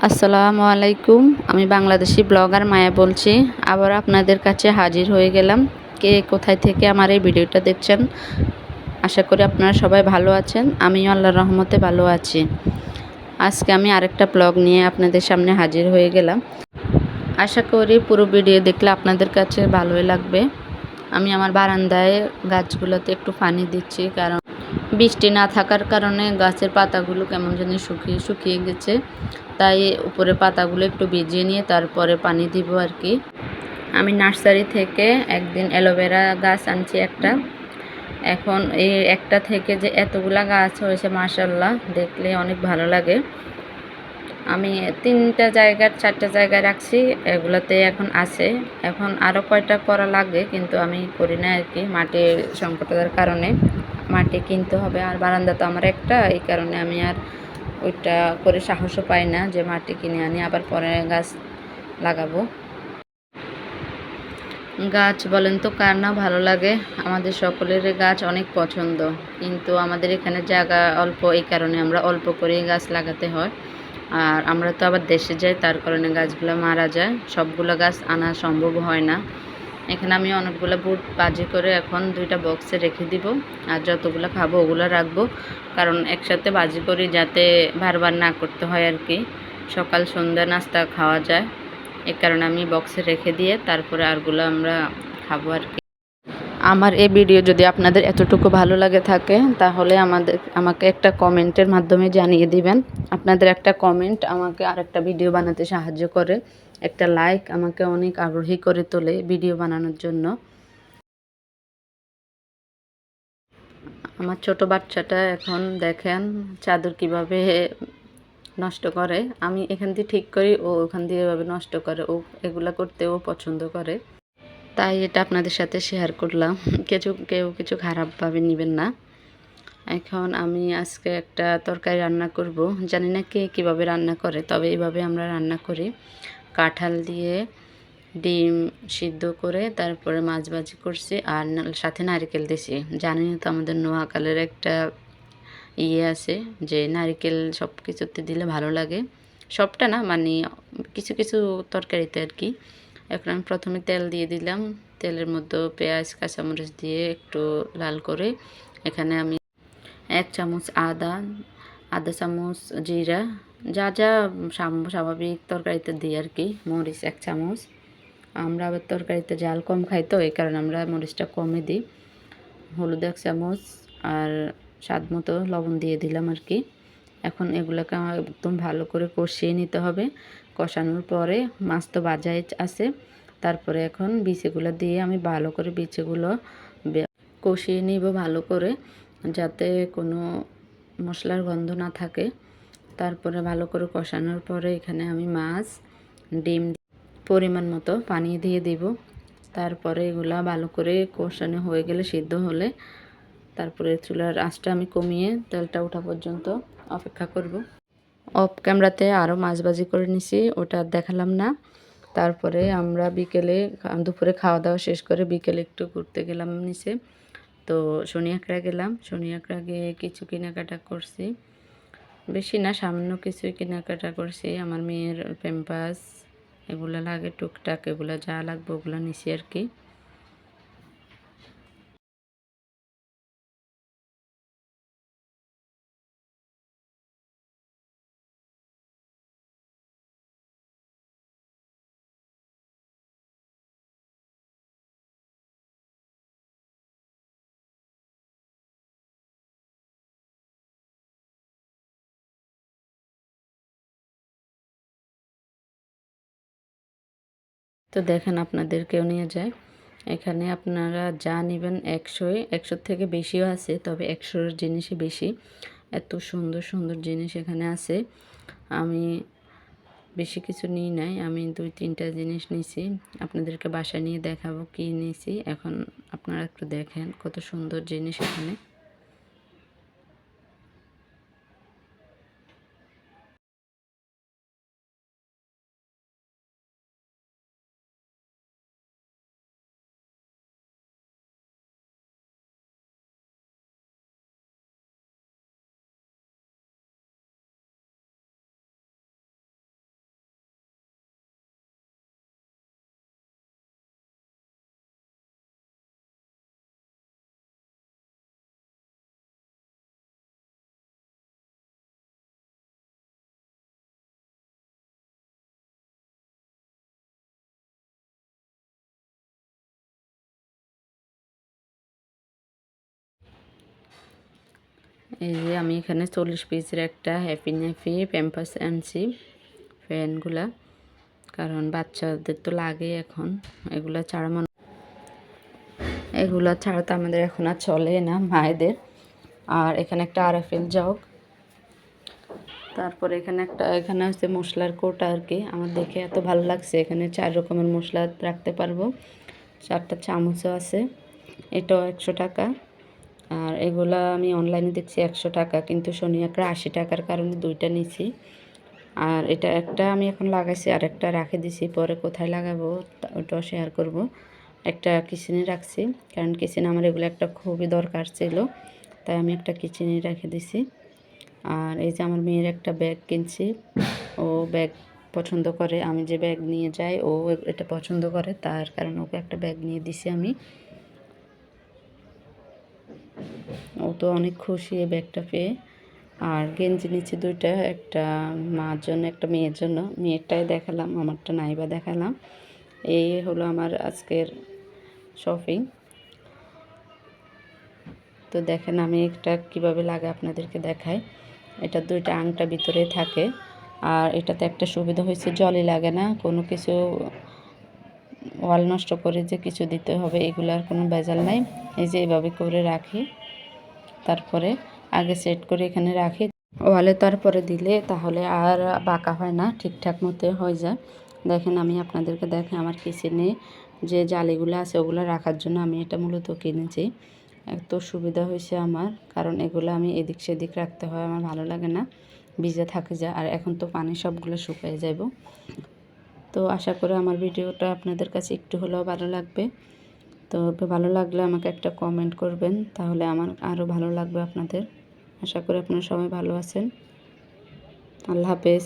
আসসালামু আলাইকুম। আমি বাংলাদেশি ব্লগার মায়া বলছি। আবার আপনাদের কাছে হাজির হয়ে গেলাম। কে কোথায় থেকে আমার এই ভিডিওটা দেখছেন, আশা করি আপনারা সবাই ভালো আছেন। আমিও আল্লাহর রহমতে ভালো আছি। আজকে আমি আরেকটা ব্লগ নিয়ে আপনাদের সামনে হাজির হয়ে গেলাম। আশা করি পুরো ভিডিও দেখলে আপনাদের কাছে ভালোই লাগবে। আমি আমার বারান্দায় গাছগুলোতে একটু পানি দিচ্ছি, কারণ বৃষ্টি না থাকার কারণে গাছের পাতাগুলো কেমন জানি শুকিয়ে শুকিয়ে গেছে। তাই উপরে পাতাগুলো একটু ভিজিয়ে নিয়ে তারপরে পানি দিব আর কি। আমি নার্সারি থেকে একদিন অ্যালোভেরা গাছ আনছি একটা। এখন এই একটা থেকে যে এতগুলা গাছ হয়েছে, মাশাআল্লাহ, দেখলে অনেক ভালো লাগে। আমি 4টা জায়গায় রাখছি, এগুলোতে এখন আছে। এখন আরও কয়টা করা লাগে, কিন্তু আমি করি না আর কি, মাটির সংকটের কারণে। মাটি কিনতে হবে, আর বারান্দা তো আমার একটা, এই কারণে আমি আর ওইটা করে সাহসও পাই না যে মাটি কিনে আনি আবার পরে গাছ লাগাবো। গাছ বলেন তো কার না ভালো লাগে? আমাদের সকলের গাছ অনেক পছন্দ, কিন্তু আমাদের এখানে জায়গা অল্প, এই কারণে আমরা অল্প করেই গাছ লাগাতে হয়। আর আমরা তো আবার দেশে যাই, তার কারণে গাছগুলো মারা যায়, সবগুলো গাছ আনা সম্ভব হয় না। এখানে আমি অনেকগুলো বুট বাজি করে এখন 2টা বক্সে রেখে দিব, আর যতগুলো খাবো ওগুলো রাখবো, কারণ একসাথে বাজি করি যাতে বারবার না করতে হয় আর কি, সকাল সন্ধ্যা নাস্তা খাওয়া যায়। এই কারণে আমি বক্সে রেখে দিয়ে তারপরে আরগুলো আমরা খাবো আর কি। আমার এই ভিডিও যদি আপনাদের এতটুকু ভালো লাগে থাকে, তাহলে আমাকে একটা কমেন্টের মাধ্যমে জানিয়ে দিবেন। আপনাদের একটা কমেন্ট আমাকে আরেকটা ভিডিও বানাতে সাহায্য করে, একটা লাইক আমাকে অনেক আগ্রহী করে তোলে ভিডিও বানানোর জন্য। আমার ছোট বাচ্চাটা এখন দেখেন চাদর কিভাবে নষ্ট করে। আমি এখান দিয়ে ঠিক করি, ও ওখান দিয়ে এভাবে নষ্ট করে। ও এগুলা করতে ও পছন্দ করে, তাই এটা আপনাদের সাথে শেয়ার করলাম। কেউ কিছু খারাপভাবে নেবেন না। এখন আমি আজকে একটা তরকারি রান্না করব। জানি না কে কীভাবে রান্না করে, তবে এইভাবে আমরা রান্না করি। কাঁঠাল দিয়ে ডিম সিদ্ধ করে তারপরে মাছ ভাজি করছি, আর সাথে নারকেল দিছি। জানি না তো আমাদের নোয়াখালীর একটা আছে যে নারকেল সব কিছুতে দিলে ভালো লাগে, সবটা না, মানে কিছু কিছু তরকারিতে আর কি। এখন আমি প্রথমে তেল দিয়ে দিলাম, তেলের মধ্যে পেঁয়াজ কাঁচামরিচ দিয়ে একটু লাল করে এখানে আমি 1 চামচ আধা চামচ জিরা, যা যা স্বাভাবিক তরকারিতে দিই আর কি, মরিচ 1 চামচ। আমরা আবার তরকারিতে ঝাল কম খাই, তো এই কারণে আমরা মরিচটা কমে দিই। হলুদ 1 চামচ আর স্বাদ মতো লবণ দিয়ে দিলাম আর কি। এখন এগুলোকে একদম ভালো করে কষিয়ে নিতে হবে। কষানোর পরে মাছ তো ভাজাই আছে, তারপরে এখন বিচিগুলো দিয়ে আমি ভালো করে বিচিগুলো কষিয়ে নিব ভালো করে, যাতে কোনো মশলার গন্ধ না থাকে। তারপরে ভালো করে কষানোর পরে এখানে আমি মাছ, ডিম পরিমাণ মতো পানি দিয়ে দিব। তারপরে এগুলা ভালো করে কষানো হয়ে গেলে, সিদ্ধ হলে, তারপরে চুলার আঁচটা আমি কমিয়ে তেলটা ওঠা পর্যন্ত অপেক্ষা করব। অফ ক্যামেরাতে আরও মাছ ভাজি করে নিছি, ওটা দেখালাম না। তারপরে আমরা দুপুরে খাওয়া দাওয়া শেষ করে বিকেলে একটু ঘুরতে গেলাম নিচে। তো শনিয়াকড়া গেলাম, শনিয়াকড়া গিয়ে কিছু কেনাকাটা করছি, বেশি না, সামান্য কিছুই কেনাকাটা করছি। আমার মেয়ের প্যাম্পাস এগুলো লাগে টুকটাক, এগুলো যা লাগবে ওগুলো নিছি আর কি। তো দেখেন আপনাদেরকেও নিয়ে যায়। এখানে আপনারা যা নেবেন 100 থেকে বেশিও আছে, তবে 100-এর জিনিসই বেশি। এত সুন্দর সুন্দর জিনিস এখানে আছে। আমি বেশি কিছু নিই নাই, আমি 2-3টা জিনিস নিছি। আপনাদেরকে বাসায় নিয়ে দেখাবো কি নিছি। এখন আপনারা একটু দেখেন কত সুন্দর জিনিস এখানে। এই যে আমি এখানে 40 পিসের একটা হ্যাপি ন্যাপি প্যাম্পাস আনছি ফ্যানগুলা, কারণ বাচ্চাদের তো লাগে এখন, এগুলা ছাড়া তো আমাদের এখন আর চলে না মায়েদের। আর এখানে একটা আরএফএল জগ, তারপরে এখানে হচ্ছে মশলার কোটা আর কি। আমার দেখে এত ভালো লাগছে, এখানে 4 রকমের মশলা রাখতে পারবো, 4টা চামচও আছে। এটাও 100 টাকা। আর এগুলা আমি অনলাইনে দেখছি 100 টাকা, কিন্তু শনি একটা 80 টাকার কারণে 2টা নিছি। আর এটা একটা আমি এখন লাগাইছি, আর একটা রেখে দিছি, পরে কোথায় লাগাবো ওটাও শেয়ার করব। একটা কিচেনে রাখছি, কারণ কিচেনে আমার এগুলো একটা খুবই দরকার ছিল, তাই আমি একটা কিচেনে রেখে দিছি। আর এই যে আমার মেয়ের একটা ব্যাগ কিনছি, ও ব্যাগ পছন্দ করে, আমি যে ব্যাগ নিয়ে যাই ও এটা পছন্দ করে, তার কারণে ওকে একটা ব্যাগ নিয়ে দিছি আমি। ও তো অনেক খুশি এই ব্যাগটা পেয়ে। আর গেঞ্জি নিচ্ছি 2টা, একটা মার জন্য একটা মেয়ের জন্য। মেয়েরটাই দেখালাম, আমারটা নাইবা দেখালাম। এই হলো আমার আজকের শপিং। তো দেখেন আমি এটা কিভাবে লাগে আপনাদেরকে দেখাই। এটা 2টা আংটা ভিতরে থাকে, আর এটাতে একটা সুবিধা হয়েছে, জলই লাগে না, কোনো কিছু ওয়াল নষ্ট করে যে কিছু দিতে হবে এগুলার কোনো ভেজাল নাই। এই যে এইভাবে করে রাখি, তারপরে আগে সেট করে এখানে রাখি ওয়ালে, তারপরে দিলে তাহলে আর বাঁকা হয় না, ঠিকঠাক মতো হয়ে যায়। দেখেন আমি আপনাদেরকে দেখে আমার কিচেনে যে জালিগুলো আছে ওগুলো রাখার জন্য আমি এটা মূলত কিনেছি। এত সুবিধা হয়েছে আমার, কারণ এগুলো আমি এদিক সেদিক রাখতে হয়, আমার ভালো লাগে না, ভিজে থাকে যায়। আর এখন তো পানি সবগুলো শুকিয়ে যাব। তো আশা করি আমার ভিডিওটা আপনাদের কাছে একটু হলেও ভালো লাগবে। তো ভালো লাগলে আমাকে একটা কমেন্ট করবেন, তাহলে আমার আরও ভালো লাগবে আপনাদের। আশা করি আপনারা সবাই ভালো আছেন। আল্লাহ হাফেজ।